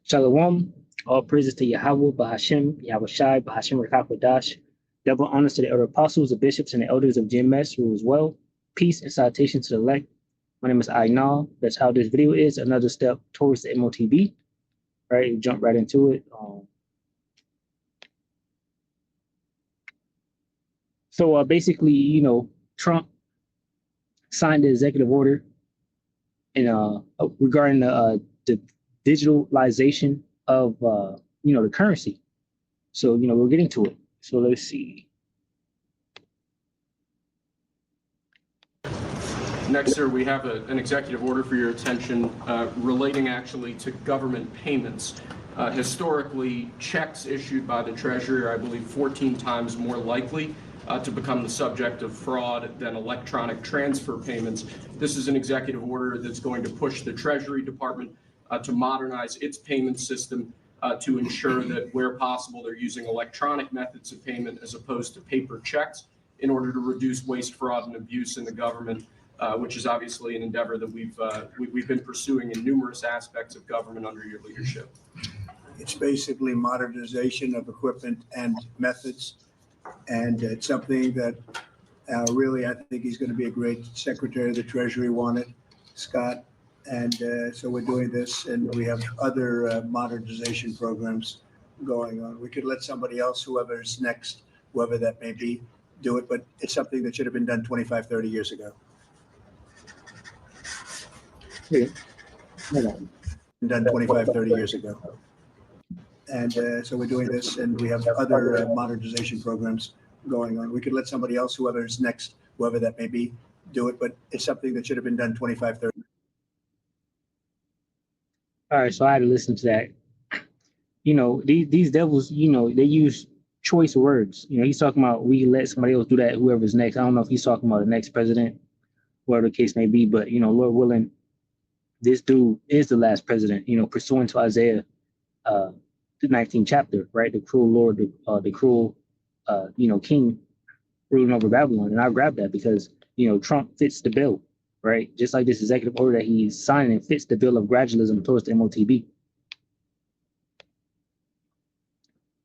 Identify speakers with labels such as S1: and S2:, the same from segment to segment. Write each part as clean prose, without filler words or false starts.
S1: Shalom. All praises to Yahweh, Bahashem, Yahweh Shai, Bahashem Rakakwadash. Double honors to the elder apostles, the bishops, and the elders of GMS who as well. Peace and salutation to the elect. My name is Ainal. That's how this video is. Another step towards the M.O.T.B. Right, jump right into it. So basically, Trump signed the executive order in regarding the digitalization of the currency. So we're getting to it. So let's see.
S2: Next, sir, we have an executive order for your attention relating actually to government payments. Historically, checks issued by the Treasury are, I believe, 14 times more likely to become the subject of fraud than electronic transfer payments. This is an executive order that's going to push the Treasury Department to modernize its payment system to ensure that where possible they're using electronic methods of payment as opposed to paper checks in order to reduce waste, fraud, and abuse in the government. Which is obviously an endeavor that we've been pursuing in numerous aspects of government under your leadership.
S3: It's basically modernization of equipment and methods, and it's something that really I think he's going to be a great Secretary of the Treasury wanted, Scott, and so we're doing this, and we have other modernization programs going on. We could let somebody else, whoever's next, whoever that may be, do it, but it's something that should have been done 25, 30 years ago. Done 25, 30 years ago. And so we're doing this, and we have other modernization programs going on. We could let somebody else, whoever's next, whoever that may be, do it, but it's something that should have been done 25, 30.
S1: All right, so I had to listen to that. These devils, they use choice words. He's talking about we let somebody else do that, whoever's next. I don't know if he's talking about the next president, whatever the case may be, but, Lord willing, this dude is the last president, pursuant to Isaiah, the 19th chapter, right? The cruel Lord, the cruel, king ruling over Babylon. And I grabbed that because, Trump fits the bill, right? Just like this executive order that he's signing fits the bill of gradualism towards the M.O.T.B.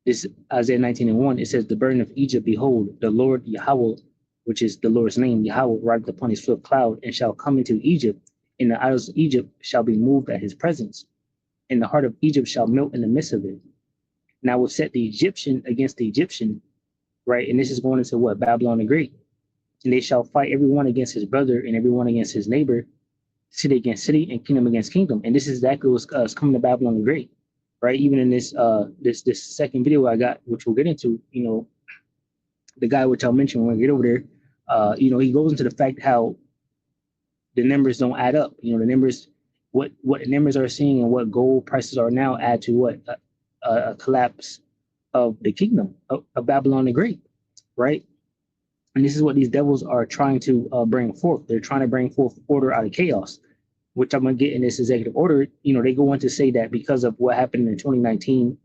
S1: This Isaiah 19:1, it says, the burden of Egypt, behold, the Lord Yahweh, which is the Lord's name, Yahweh, rideth upon his swift cloud, and shall come into Egypt. And the idols of Egypt shall be moved at his presence, and the heart of Egypt shall melt in the midst of it. And I will set the Egyptian against the Egyptian, right? And this is going into what? Babylon the Great. And they shall fight everyone against his brother and everyone against his neighbor, city against city and kingdom against kingdom. And this is exactly what's coming to Babylon the Great, right? Even in this this second video I got, which we'll get into, the guy which I'll mention when we get over there, he goes into the fact how the numbers don't add up. The numbers, what the numbers are seeing and what gold prices are now add to what a collapse of the kingdom of Babylon the Great, right? And this is what these devils are trying to bring forth. They're trying to bring forth order out of chaos, which I'm gonna get in this executive order. They go on to say that because of what happened in 2019,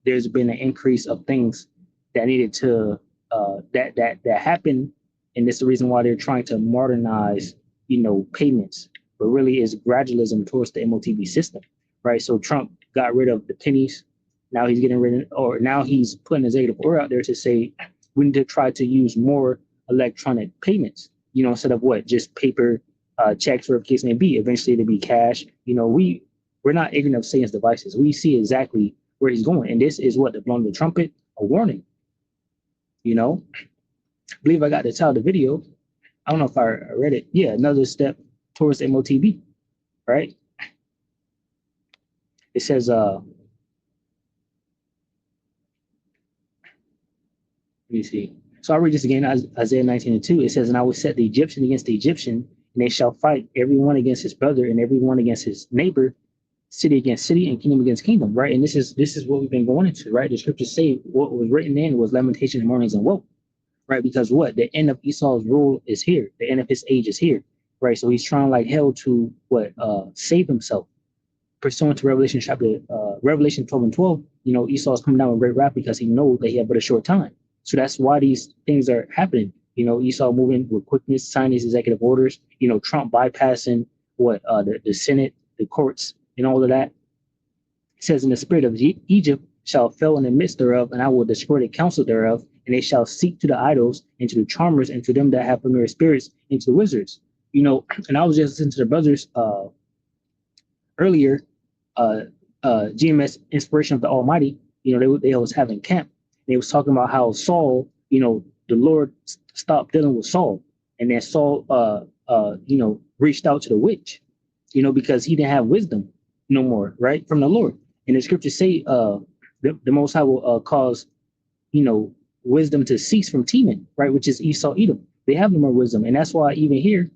S1: there's been an increase of things that needed to that happened. And this is the reason why they're trying to modernize, payments, but really is gradualism towards the M.O.T.B. system, right? So Trump got rid of the pennies. Now he's getting rid of, or now he's putting an executive order out there to say we need to try to use more electronic payments, instead of what, just paper checks, whatever the case may be. Eventually to be cash. We're not ignorant of Satan's devices. We see exactly where he's going, and this is what the blowing the trumpet, a warning. I believe I got the title of the video. I don't know if I read it. Yeah, another step towards M.O.T.B. Right? It says, let me see. So I'll read this again, Isaiah 19:2. It says, and I will set the Egyptian against the Egyptian, and they shall fight everyone against his brother and everyone against his neighbor, city against city and kingdom against kingdom, right? And this is what we've been going into, right? The scriptures say what was written in was lamentation and mournings and woe. Right, because what, the end of Esau's rule is here, the end of his age is here, right? So he's trying like hell to save himself, pursuant to Revelation 12:12. Esau's coming down with great wrath because he knows that he had but a short time. So that's why these things are happening. Esau moving with quickness, signing his executive orders. Trump bypassing the Senate, the courts and all of that. It says, "In the spirit of Egypt shall fail in the midst thereof, and I will destroy the counsel thereof, and they shall seek to the idols and to the charmers and to them that have familiar spirits and to the wizards." And I was just listening to the brothers earlier, GMS Inspiration of the Almighty. They was having camp. They was talking about how Saul, the Lord stopped dealing with Saul, and then Saul, reached out to the witch, because he didn't have wisdom no more, right, from the Lord. And the scriptures say, the Most High will cause, wisdom to cease from Teman, right, which is Esau, Edom. They have no more wisdom, and that's why even here,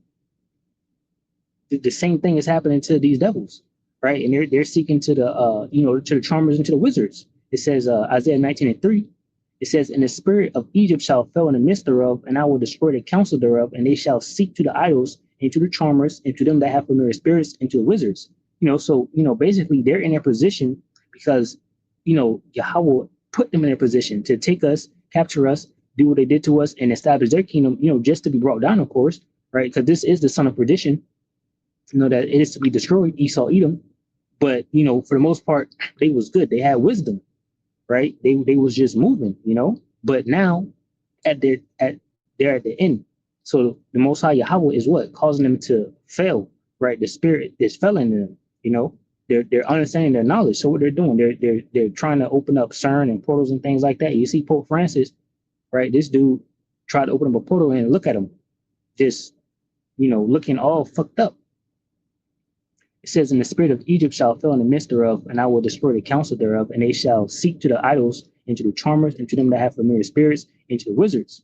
S1: the same thing is happening to these devils, right? And they're seeking to the to the charmers and to the wizards. It says Isaiah 19:3. It says, "In the spirit of Egypt shall fail in the midst thereof, and I will destroy the counsel thereof, and they shall seek to the idols and to the charmers and to them that have familiar spirits and to the wizards." So basically they're in their position because Yahweh put them in their position to take us, capture us, do what they did to us, and establish their kingdom. Just to be brought down, of course, right? Because this is the son of perdition. That it is to be destroyed, Esau, Edom. But for the most part, they was good. They had wisdom, right? They was just moving, But now, they're at the end. So the Most High Yahweh is what causing them to fail, right? The spirit is failing them, They're understanding their knowledge. So what they're doing, they're trying to open up CERN and portals and things like that. You see Pope Francis, right? This dude tried to open up a portal and look at him, just looking all fucked up. It says, "In the spirit of Egypt shall fail in the midst thereof, and I will destroy the counsel thereof, and they shall seek to the idols and to the charmers and to them that have familiar spirits and to the wizards.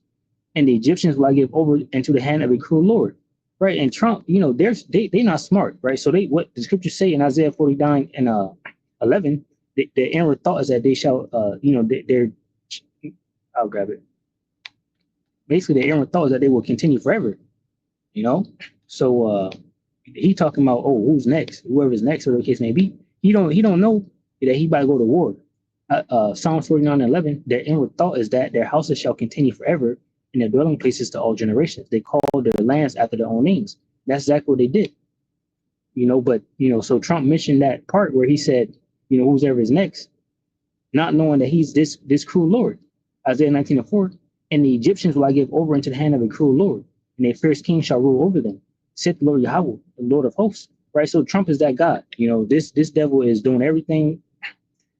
S1: And the Egyptians will I give over into the hand of a cruel Lord." Right? And Trump, they're not smart, right? So what the scriptures say in Isaiah 49 and 11, the inward thought is that they shall, I'll grab it. Basically, the inward thought is that they will continue forever, So he talking about, who's next? Whoever's next, or the case may be. He don't know that he about to go to war. Psalms 49:11, their inward thought is that their houses shall continue forever, and their dwelling places to all generations. They call their lands after their own names. That's exactly what they did. But so Trump mentioned that part where he said, who's ever is next, not knowing that he's this cruel Lord. Isaiah 19:4, "And the Egyptians will I give over into the hand of a cruel Lord, and a fierce king shall rule over them, said the Lord Yahweh, the Lord of hosts." Right? So Trump is that God. This devil is doing everything,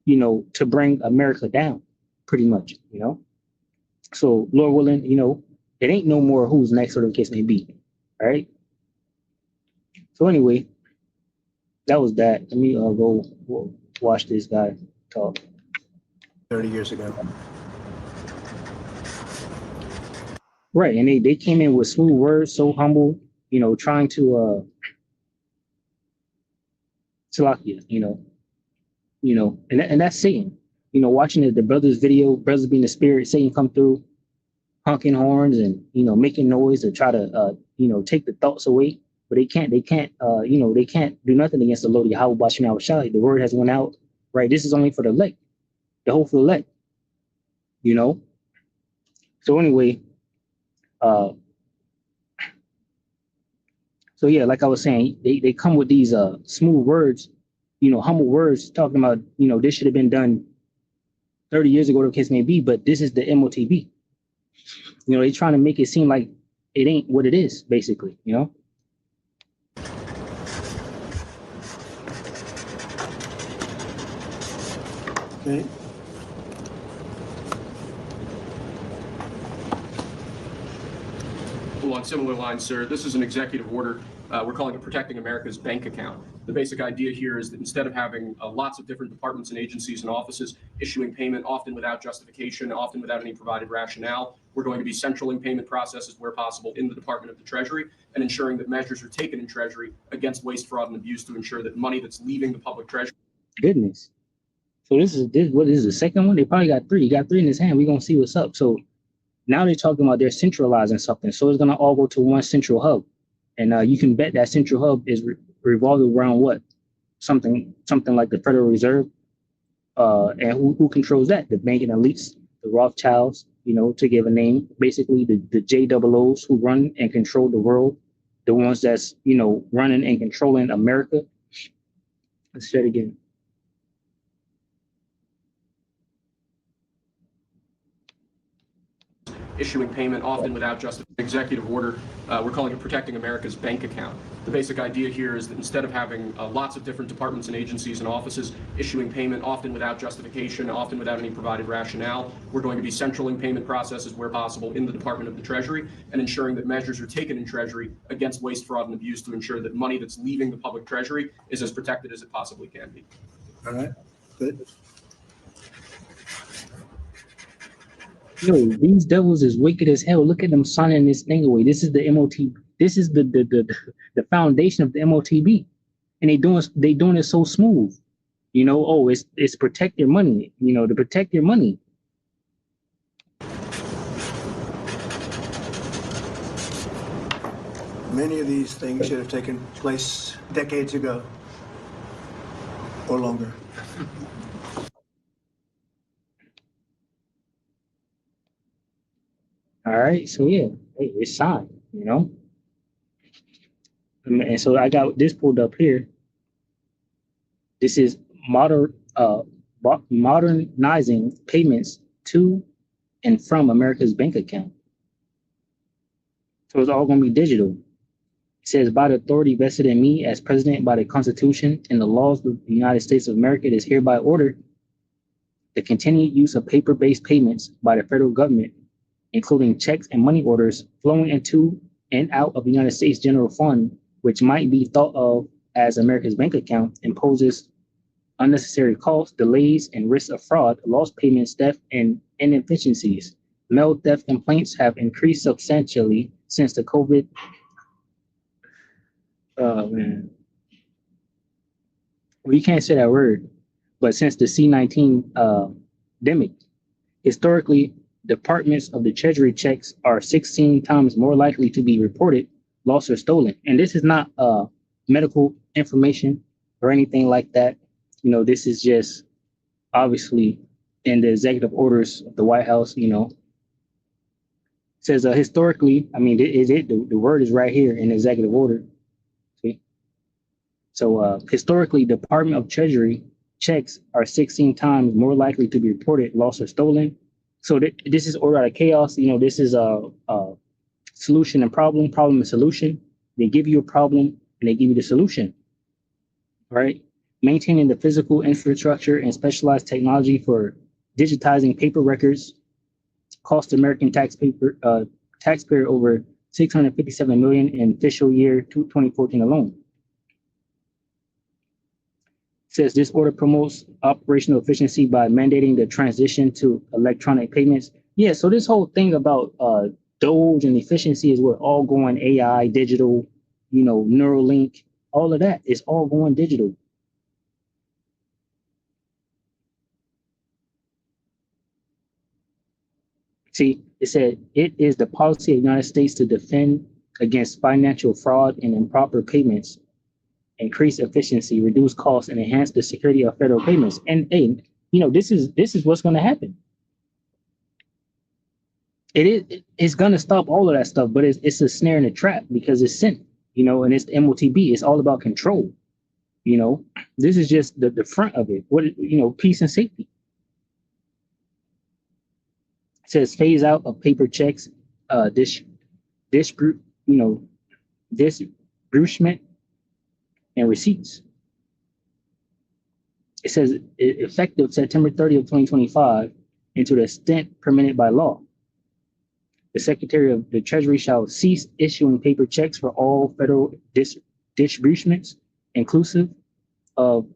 S1: to bring America down, pretty much, So Lord willing, it ain't no more who's next, or the case may be. All right. So anyway, that was that. Let me go watch this guy talk.
S3: 30 years ago.
S1: Right, and they came in with smooth words, so humble, trying to Salakia, and that's Satan. Watching the brothers video, brothers being the spirit, Satan come through, honking horns and making noise to try to take the thoughts away. But they can't they can't do nothing against the Lord Yahweh Bashim Yahushai. The word has went out, right? This is only for the elect, the hopeful elect, So anyway, so yeah, like I was saying, they come with these smooth words, humble words, talking about this should have been done 30 years ago, the case may be, but this is the M.O.T.B. They trying to make it seem like it ain't what it is, basically,
S3: Okay.
S2: Along similar lines, sir, this is an executive order. We're calling it Protecting America's Bank Account. The basic idea here is that instead of having lots of different departments and agencies and offices issuing payment, often without justification, often without any provided rationale, we're going to be centraling payment processes where possible in the Department of the Treasury and ensuring that measures are taken in Treasury against waste, fraud, and abuse to ensure that money that's leaving the public treasury.
S1: Goodness. So this is the second one? They probably got three. He got three in his hand. We're going to see what's up. So now they're talking about they're centralizing something. So it's going to all go to one central hub. And you can bet that central hub is revolving around what? Something like the Federal Reserve. And who controls that? The banking elites, the Rothschilds, to give a name. Basically, the JOOs who run and control the world. The ones that's, running and controlling America. Let's say it again.
S2: Issuing payment, often without just executive order. We're calling it protecting America's bank account. The basic idea here is that instead of having lots of different departments and agencies and offices issuing payment, often without justification, often without any provided rationale, we're going to be centraling payment processes where possible in the Department of the Treasury and ensuring that measures are taken in Treasury against waste, fraud, and abuse to ensure that money that's leaving the public Treasury is as protected as it possibly can be.
S3: All right, good.
S1: Yo, these devils is wicked as hell. Look at them signing this thing away. This is the M.O.T. This is the foundation of the M.O.T.B. And they doing it so smooth. You know, oh, it's protect your money. You know, to protect your money.
S3: Many of these things should have taken place decades ago or longer.
S1: All right, so yeah, hey, it's signed. You know, and so I got this pulled up here. This is modernizing payments to and from America's bank account. So it's all going to be digital. It says, by the authority vested in me as president by the Constitution and the laws of the United States of America, it is hereby ordered the continued use of paper-based payments by the federal government, including checks and money orders flowing into and out of the United States General Fund, which might be thought of as America's bank account, imposes unnecessary costs, delays, and risks of fraud, lost payments, theft, and inefficiencies. Mail theft complaints have increased substantially since the COVID. Man. Well, you can't say that word, but since the C-19 demic, historically, departments of the Treasury checks are 16 times more likely to be reported, lost, or stolen. And this is not medical information or anything like that. You know, this is just obviously in the executive orders of the White House. You know, it says historically. I mean, the word is right here in the executive order. See, so historically, Department of Treasury checks are 16 times more likely to be reported, lost, or stolen. So this is order out of chaos. You know, this is a solution and problem and solution. They give you a problem and they give you the solution, right? Maintaining the physical infrastructure and specialized technology for digitizing paper records cost American taxpayer over $657 million in fiscal year 2014 alone. It says this order promotes operational efficiency by mandating the transition to electronic payments. Yeah, so this whole thing about Doge and efficiency is we're all going AI, digital, you know, Neuralink, all of that is all going digital. See, it said it is the policy of the United States to defend against financial fraud and improper payments, increase efficiency, reduce costs, and enhance the security of federal payments. And hey, you know, this is what's going to happen. It's going to stop all of that stuff, but it's a snare and a trap because it's sent, you know, and it's the M.O.T.B. It's all about control. You know, this is just the front of it. What, you know, peace and safety. It says phase out of paper checks, disbursement and receipts. It says effective September 30th, 2025, and to the extent permitted by law. The Secretary of the Treasury shall cease issuing paper checks for all federal disbursements, inclusive of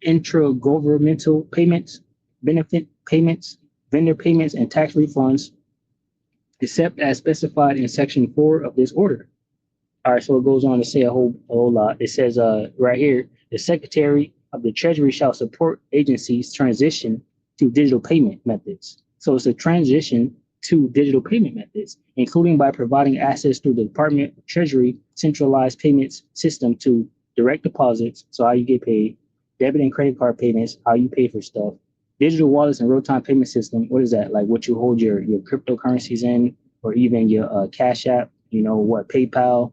S1: intragovernmental payments, benefit payments, vendor payments, and tax refunds, except as specified in Section 4 of this order. All right, so it goes on to say a whole lot. It says right here, the Secretary of the Treasury shall support agencies' transition to digital payment methods. So it's a transition to digital payment methods, including by providing access through the Department of Treasury centralized payments system to direct deposits, so how you get paid, debit and credit card payments, how you pay for stuff, digital wallets and real-time payment system. What is that? Like what you hold your cryptocurrencies in, or even your Cash App, you know, what, PayPal,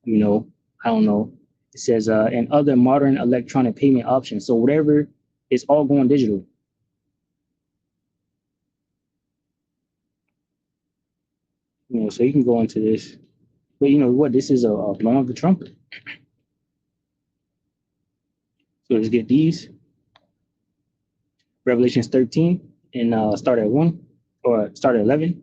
S1: you know, I don't know. It says, and other modern electronic payment options. So whatever, it's all going digital. So you can go into this. But you know what? This is a blowing of the trumpet. So let's get these. Revelations 13 and start at 1 or start at 11.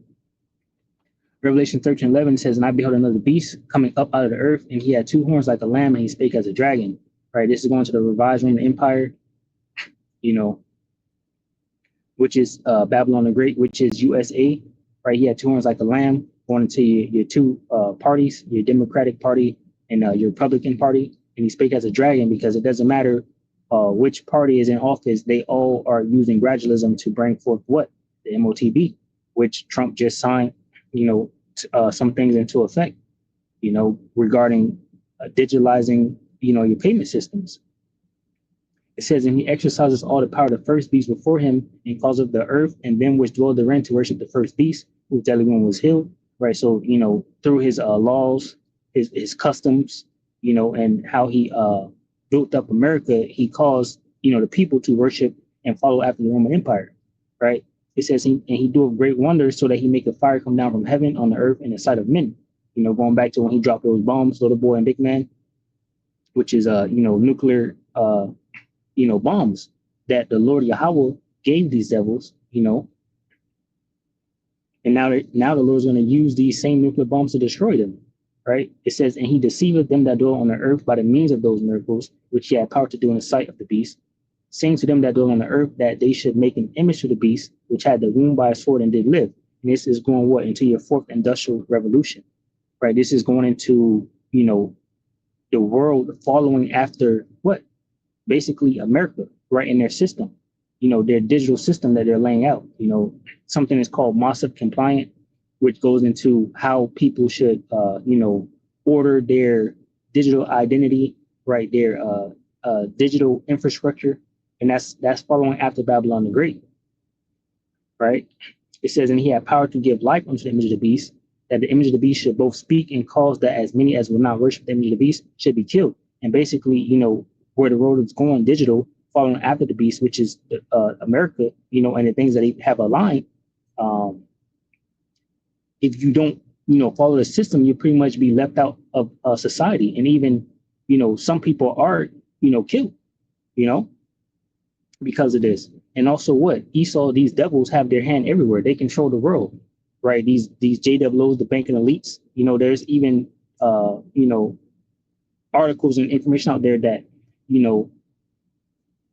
S1: Revelation 13:11 says, and I beheld another beast coming up out of the earth, and he had two horns like a lamb, and he spake as a dragon. Right, this is going to the revised Roman Empire, which is Babylon the Great, which is USA. Right, he had two horns like a lamb, going into your two parties, your Democratic Party and your Republican Party, and he spake as a dragon because it doesn't matter which party is in office, they all are using gradualism to bring forth what? The M.O.T.B, which Trump just signed, some things into effect, regarding digitalizing, your payment systems. It says, and he exercises all the power of the first beast before him and causes the earth and them which dwell therein to worship the first beast, whose deadly one was healed. Right. So, through his laws, his customs, and how he built up America, he caused, the people to worship and follow after the Roman Empire. Right. It says, he doeth great wonders so that he make a fire come down from heaven on the earth in the sight of men. Going back to when he dropped those bombs, Little Boy and Big Man, which is, nuclear, bombs that the Lord Yahweh gave these devils, and now the Lord's going to use these same nuclear bombs to destroy them. Right. It says, and he deceiveth them that dwell on the earth by the means of those miracles, which he had power to do in the sight of the beast, saying to them that dwell on the earth that they should make an image to the beast, which had the wound by a sword and did live. And this is going into your fourth industrial revolution. Right. This is going into, the world following after what? Basically America, right, in their system, their digital system that they're laying out. Something is called M.O.T.B compliant, which goes into how people should, order their digital identity, right, their digital infrastructure, and that's following after Babylon the Great, right? It says, and he had power to give life unto the image of the beast, that the image of the beast should both speak and cause that as many as will not worship the image of the beast should be killed. And basically, where the road is going digital, following after the beast, which is America, and the things that they have aligned. If you don't, follow the system, you pretty much be left out of society. And even, some people are, killed, because of this. And also what? Esau, these devils have their hand everywhere. They control the world, right? These JWOs, the banking elites, there's even, articles and information out there that,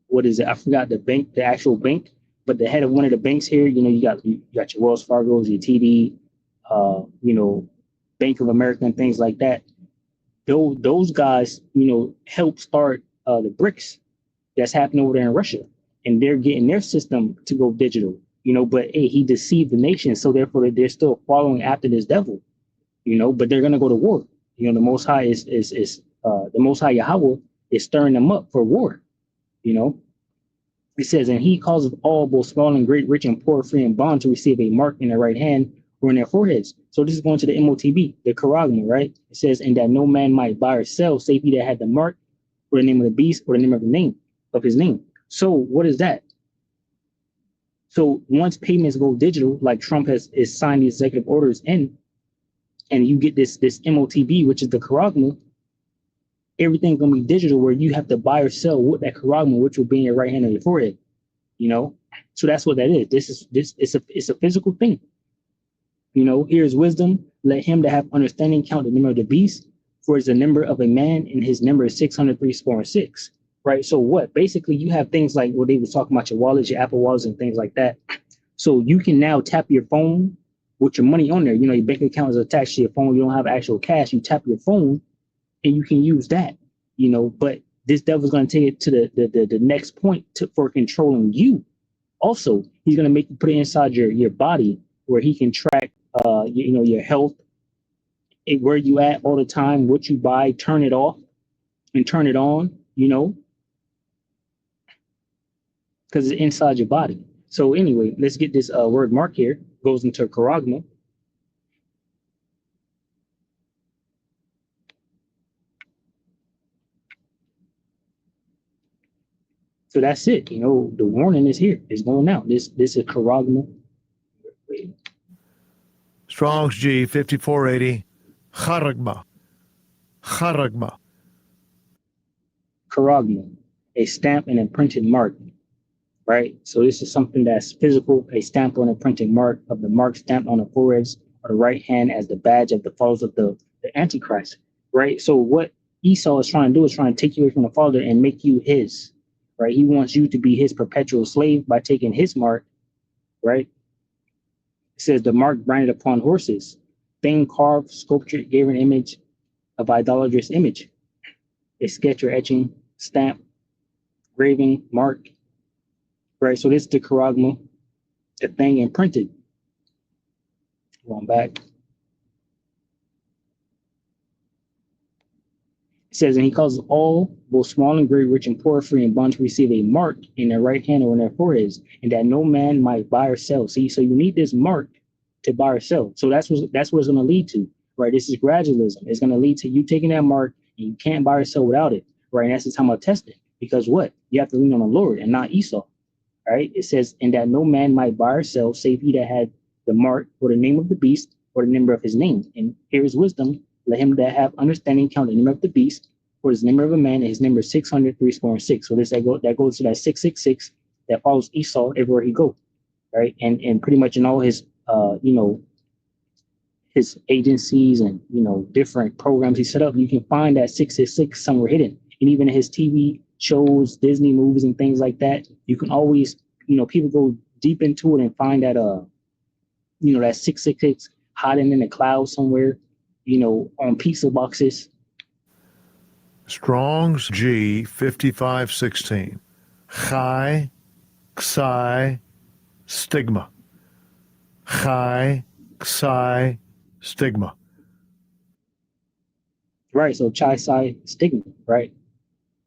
S1: what is it? I forgot the actual bank, but the head of one of the banks here, you got your Wells Fargo's, your TD, Bank of America and things like that. Those guys, help start the BRICS that's happening over there in Russia, and they're getting their system to go digital, but hey, he deceived the nation, so therefore they're still following after this devil, but they're gonna go to war. The Most High is the Most High Yahweh is stirring them up for war. It says, and he causes all, both small and great, rich and poor, free and bond, to receive a mark in their right hand or in their foreheads. So this is going to the M.O.T.B, the charagma, right? It says, and that no man might buy or sell, save he that had the mark or the name of the beast or the name of his name. So what is that? So once payments go digital, like Trump is signed the executive orders in, and you get this M.O.T.B, which is the charagma, everything's gonna be digital, where you have to buy or sell with that charagma, which will be in your right hand or your forehead. So that's what that is. It's a physical thing. Here's wisdom. Let him that have understanding count the number of the beast, for it's the number of a man, and his number is 636. Right. So what? Basically, you have things like what they was talking about, your wallets, your Apple wallets, and things like that. So you can now tap your phone with your money on there. Your bank account is attached to your phone. You don't have actual cash. You tap your phone, and you can use that. But this devil's going to take it to the next point for controlling you. Also, he's going to make you put it inside your body, where he can track your health, where you at all the time, what you buy, turn it off and turn it on, because it's inside your body. So anyway, let's get this word mark here. Goes into charagma. So that's it. You know, the warning is here. It's going out. This is charagma.
S4: Strong's G 5480. Charagma. Charagma.
S1: Charagma, a stamp and a printed mark, right? So this is something that's physical, a stamp on a printed mark of the mark stamped on the foreheads or the right hand as the badge of the followers of the Antichrist, right? So what Esau is trying to do is trying to take you away from the Father and make you his, right? He wants you to be his perpetual slave by taking his mark, right? It says the mark branded upon horses, thing carved, sculptured, gave an image of idolatrous image, a sketch or etching, stamp, graving, mark, right? So this is the charagma, the thing imprinted. Going back. It says, and he causes all, both small and great, rich and poor, free and bond, to receive a mark in their right hand or in their foreheads, and that no man might buy or sell. See, so you need this mark to buy or sell. So that's what it's going to lead to, right? This is gradualism. It's going to lead to you taking that mark, and you can't buy or sell without it, right? And that's the time of testing, because what? You have to lean on the Lord and not Esau, right? It says, and that no man might buy or sell, save he that had the mark or the name of the beast or the number of his name. And here is wisdom. Let him that have understanding count the number of the beast, for his number of a man, and his number is 600 So this that goes to that 666 that follows Esau everywhere he go, right? And pretty much in all his his agencies and different programs he set up, you can find that 666 somewhere hidden. And even in his TV shows, Disney movies, and things like that, you can always people go deep into it and find that that 666 hiding in the clouds somewhere, on pizza boxes.
S4: Strong's G 5516. Chai, Xi, stigma. Chai, Xi, stigma.
S1: Right. So Chai Sai stigma, right?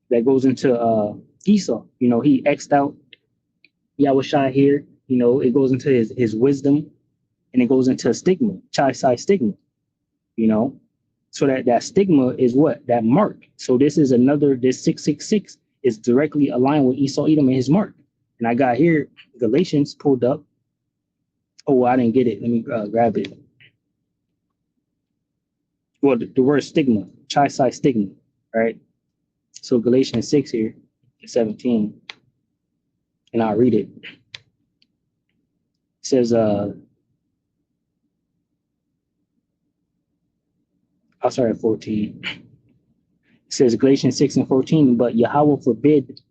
S1: That goes into Esau. He X'd out Yahushua here. It goes into his wisdom, and it goes into a stigma, Chai Sai stigma, So that stigma is what? That mark. So this 666 is directly aligned with Esau Edom and his mark. And I got here Galatians pulled up. Oh, I didn't get it. Let me grab it. Well, the word stigma, Chai Sai stigma, right? So Galatians 6 here, 17, and I'll read it. It says, I'll start at 14. It says Galatians 6 and 14, but Yahweh forbid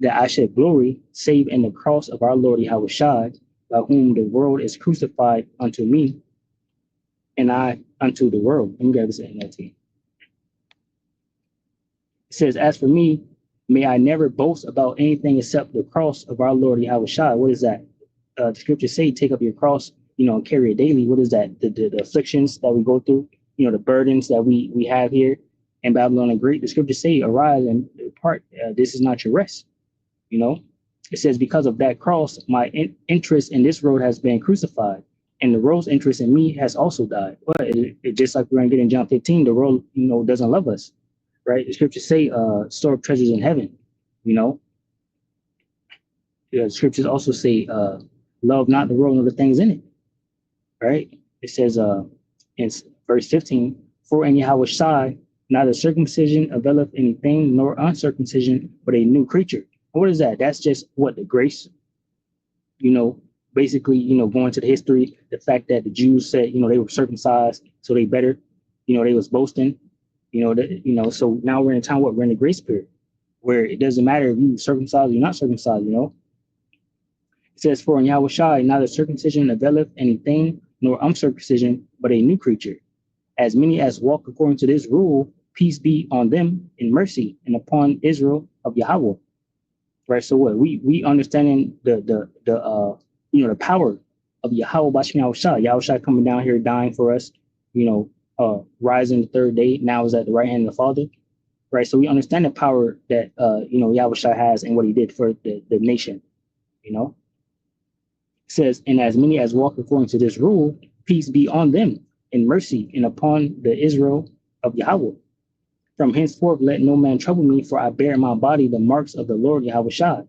S1: that I should glory, save in the cross of our Lord Yahushua, by whom the world is crucified unto me, and I unto the world. Let me grab this NLT. It says, as for me, may I never boast about anything except the cross of our Lord Yahushua. What is that? The scriptures say, take up your cross, and carry it daily. What is that? The afflictions that we go through, the burdens that we have here in Babylon the Great. The scriptures say, arise and depart. This is not your rest. It says, because of that cross, my interest in this road has been crucified, and the world's interest in me has also died. But it just like we're going to get in John 15, the world, doesn't love us, right? The scriptures say, store up treasures in heaven, The scriptures also say, love not the world nor the things in it, right? It says in verse 15, for in Yahushua, neither circumcision availeth anything, nor uncircumcision, but a new creature. What is that? That's just what the grace, basically, going to the history, the fact that the Jews said, they were circumcised, so they better, they was boasting, so now we're in a time where we're in the grace period, where it doesn't matter if you circumcised or you're not circumcised, It says, for in Yahushua, neither circumcision availeth anything, nor uncircumcision, but a new creature. As many as walk according to this rule, peace be on them in mercy, and upon Israel of Yahweh. Right. So what we understanding the power of Yahweh Bashim Yahushua. Yahushua coming down here dying for us, rising the third day, now is at the right hand of the Father. Right. So we understand the power that Yahushua has and what he did for the nation. It says, and as many as walk according to this rule, peace be on them in mercy and upon the Israel of Yahweh. From henceforth, let no man trouble me, for I bear in my body the marks of the Lord Yahushua.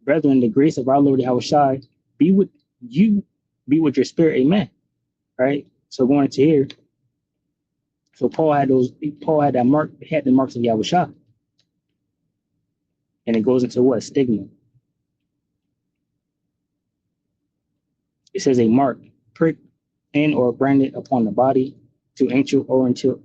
S1: Brethren, the grace of our Lord Yahushua be with you, be with your spirit. Amen. All right. So going into here, so Paul had that mark, had the marks of Yahushua. And it goes into what? Stigma. It says a mark, prick, and or branded upon the body to ancient oriental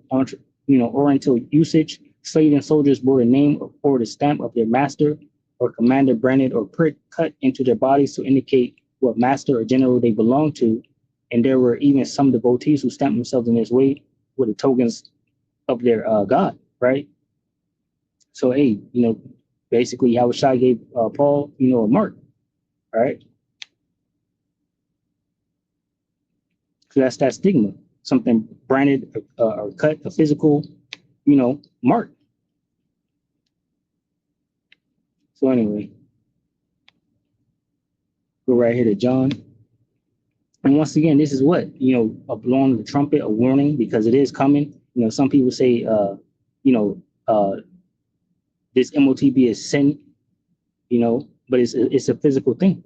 S1: usage. Slaves and soldiers bore the name or the stamp of their master or commander branded or prick cut into their bodies to indicate what master or general they belonged to. And there were even some devotees who stamped themselves in this way with the tokens of their God, right? So, hey, basically, Yahushua gave Paul, a mark, right? So that's that stigma, something branded or cut, a physical, mark. So anyway, go right here to John. And once again, this is what, blowing the trumpet, a warning, because it is coming. Some people say, this M.O.T.B is sin, but it's a physical thing.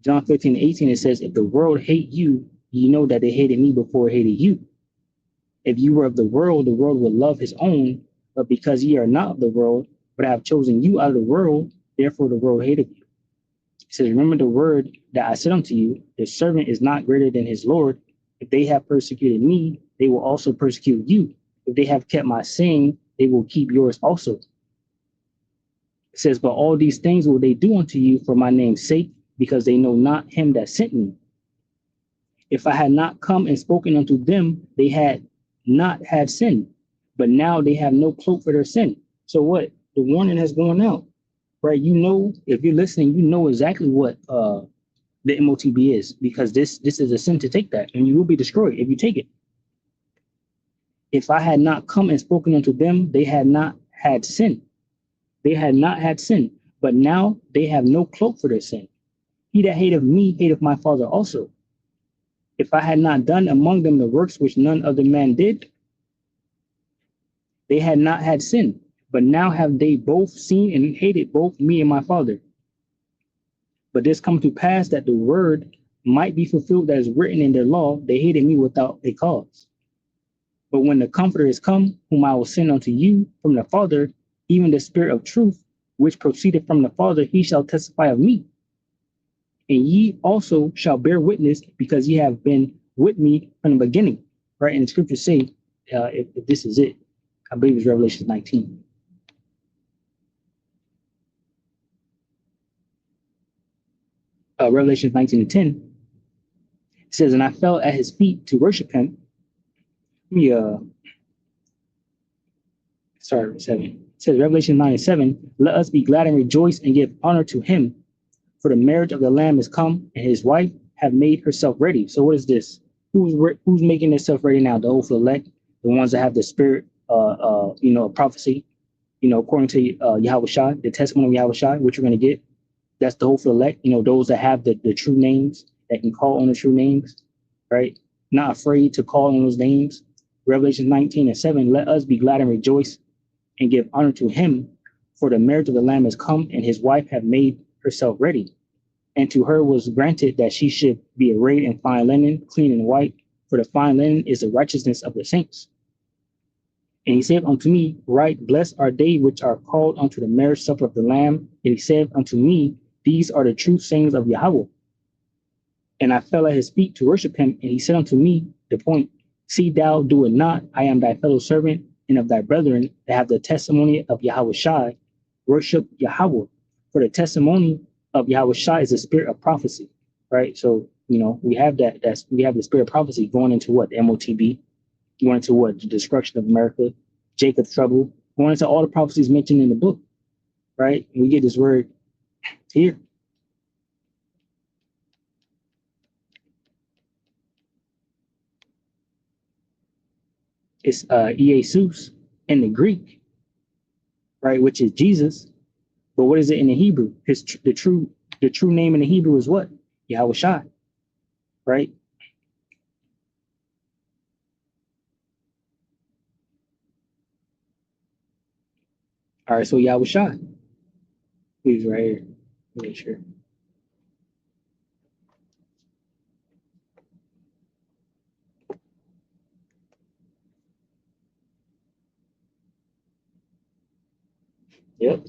S1: John 15:18, it says, if the world hate you, you know that they hated me before it hated you. If you were of the world would love his own, but because ye are not of the world, but I have chosen you out of the world, therefore the world hated you. It says, remember the word that I said unto you, the servant is not greater than his Lord. If they have persecuted me, they will also persecute you. If they have kept my saying, they will keep yours also. It says, but all these things will they do unto you for my name's sake, because they know not him that sent me. If I had not come and spoken unto them, they had not had sin, but now they have no cloak for their sin. So what? The warning has gone out, right? If you're listening, you know exactly what the M.O.T.B is, because this is a sin to take that, and you will be destroyed if you take it. If I had not come and spoken unto them, they had not had sin. They had not had sin, but now they have no cloak for their sin. He that hateth me hateth my Father also. If I had not done among them the works which none other man did, they had not had sin. But now have they both seen and hated both me and my Father. But this come to pass that the word might be fulfilled that is written in their law, they hated me without a cause. But when the Comforter is come, whom I will send unto you from the Father, even the Spirit of truth, which proceeded from the Father, he shall testify of me. And ye also shall bear witness, because ye have been with me from the beginning. Right? And the scriptures say, if this is it, I believe it's Revelation 19. Revelation 19:10. It says, and I fell at his feet to worship him. Sorry, 7. It says, Revelation 9:7, let us be glad and rejoice and give honor to him, for the marriage of the Lamb is come, and his wife have made herself ready. So what is this? Who's making themselves ready now? The hopeful elect, the ones that have the spirit, prophecy, according to Yahushua, the testimony of Yahushua, which you're going to get. That's the hopeful elect, those that have the true names, that can call on the true names, right? Not afraid to call on those names. Revelation 19:7, let us be glad and rejoice and give honor to him, for the marriage of the Lamb is come, and his wife have made herself ready. And to her was granted that she should be arrayed in fine linen, clean and white, for the fine linen is the righteousness of the saints. And he said unto me, right, blessed are they which are called unto the marriage supper of the Lamb. And he said unto me, these are the true sayings of Yahweh. And I fell at his feet to worship him. And he said unto me, the point, see thou do it not. I am thy fellow servant and of thy brethren that have the testimony of Yahushua. Worship Yahweh. For the testimony of Yahushua is the spirit of prophecy, right? So, we have we have the spirit of prophecy going into what? The M.O.T.B, going into what? The destruction of America, Jacob's trouble, going into all the prophecies mentioned in the book, right? And we get this word here. It's Jesus in the Greek, right, which is Jesus. But what is it in the Hebrew? The true name in the Hebrew is what? Yahushua, right? All right, so yeah, I was shot. Please, right here. Make sure. Yep.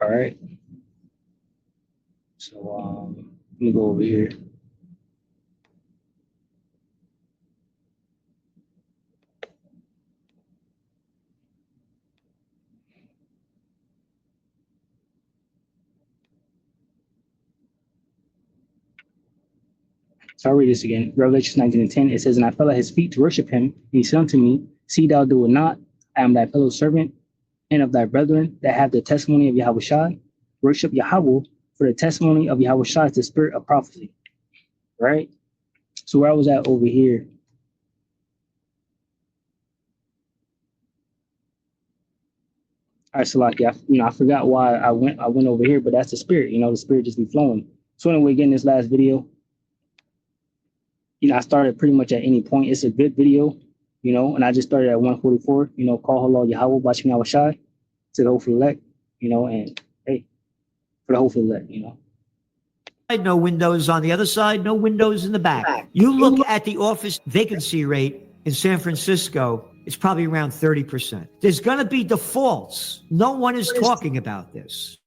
S1: All right. So let me go over here. So I'll read this again. Revelation 19:10. It says, "And I fell at his feet to worship him. And he said unto me, See thou do it not. I am thy fellow servant and of thy brethren that have the testimony of Yahweh Shai. Worship Yahweh, for the testimony of Yahweh Shai is the spirit of prophecy." Right? So where I was at over here. All right, so like, yeah, I forgot why I went over here, but that's the spirit, the spirit just be flowing. So anyway, again, this last video, I started pretty much at any point. It's a good video, and I just started at 144, call hello Yahweh, watch me Yahweh Shai, to the hopeful elect, and hey, for the hopeful elect,
S5: No windows on the other side, no windows in the back. You look at the office vacancy rate in San Francisco, it's probably around 30%. There's going to be defaults. No one is talking about this.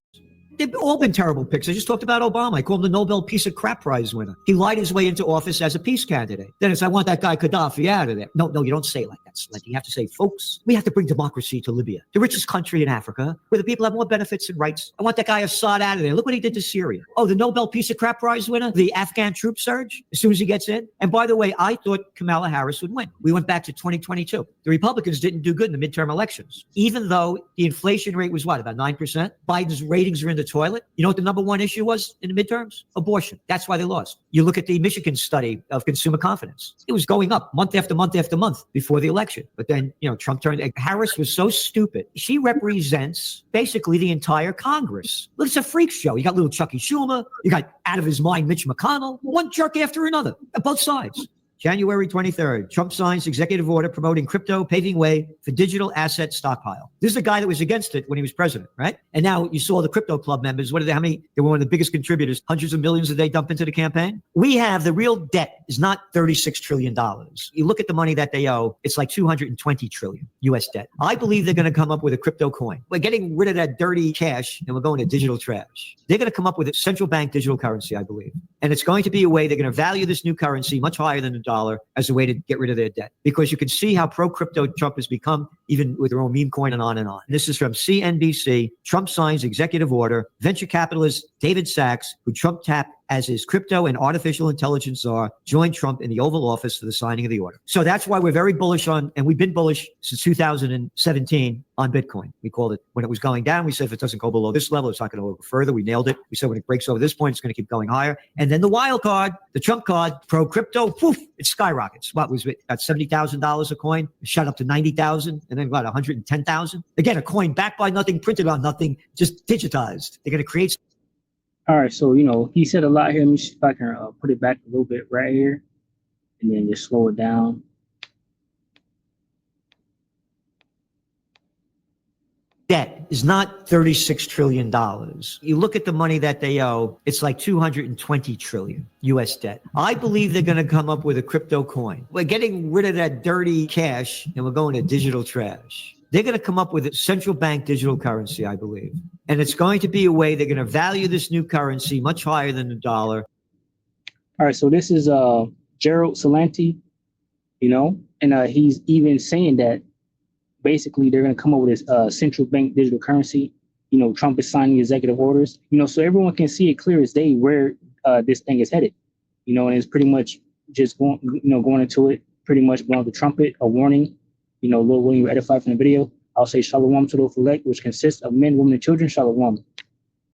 S5: They've all been terrible picks. I just talked about Obama. I called him the Nobel Peace of Crap Prize winner. He lied his way into office as a peace candidate. Then it's, I want that guy Gaddafi out of there. No, you don't say it like that, Slendy. You have to say, folks, we have to bring democracy to Libya, the richest country in Africa, where the people have more benefits and rights. I want that guy Assad out of there. Look what he did to Syria. Oh, the Nobel Peace of Crap Prize winner, the Afghan troop surge, as soon as he gets in. And by the way, I thought Kamala Harris would win. We went back to 2022. The Republicans didn't do good in the midterm elections, even though the inflation rate was what, about 9%? Biden's ratings are in the toilet. You know what the number one issue was in the midterms? Abortion. That's why they lost. You look at the Michigan study of consumer confidence. It was going up month after month after month before the election. But then, Trump turned. Harris was so stupid. She represents basically the entire Congress. Look, it's a freak show. You got little Chucky Schumer. You got out of his mind Mitch McConnell. One jerk after another at both sides. January 23rd, Trump signs executive order promoting crypto, paving way for digital asset stockpile. This is a guy that was against it when he was president, right? And now you saw the crypto club members. What are they? How many? They were one of the biggest contributors. Hundreds of millions that they dump into the campaign. We have the real debt is not $36 trillion. You look at the money that they owe, it's like 220 trillion US debt. I believe they're going to come up with a crypto coin. We're getting rid of that dirty cash and we're going to digital trash. They're going to come up with a central bank digital currency, I believe. And it's going to be a way they're going to value this new currency much higher than the dollar as a way to get rid of their debt. Because you can see how pro-crypto Trump has become, even with their own meme coin and on and on. And this is from CNBC. Trump signs executive order. Venture capitalist David Sachs, who Trump tapped as his crypto and artificial intelligence czar, joined Trump in the Oval Office for the signing of the order. So that's why we're very bullish on, and we've been bullish since 2017 on Bitcoin. We called it when it was going down. We said if it doesn't go below this level, it's not going to go further. We nailed it. We said when it breaks over this point, it's going to keep going higher. And then the wild card, the Trump card, pro crypto, poof, it skyrockets. What was it? At $70,000 a coin, it shot up to 90,000, and then what? 110,000. Again, a coin backed by nothing, printed on nothing, just digitized. They're going to create.
S1: All right, so he said a lot here. Let me see if I can put it back a little bit right here, and then just slow it down.
S5: Debt is not $36 trillion. You look at the money that they owe, it's like 220 trillion US debt. I believe they're going to come up with a crypto coin. We're getting rid of that dirty cash and we're going to digital trash. They're going to come up with a central bank digital currency, I believe. And it's going to be a way they're going to value this new currency much higher than the dollar.
S1: All right, so this is Gerald Celente, and he's even saying that basically they're going to come up with this central bank digital currency. Trump is signing executive orders, so everyone can see it clear as day where this thing is headed, and it's pretty much just going into it, pretty much blowing the trumpet, a warning. Lord willing, you edify from the video. I'll say shalom to the elect, which consists of men, women, and children. Shalom.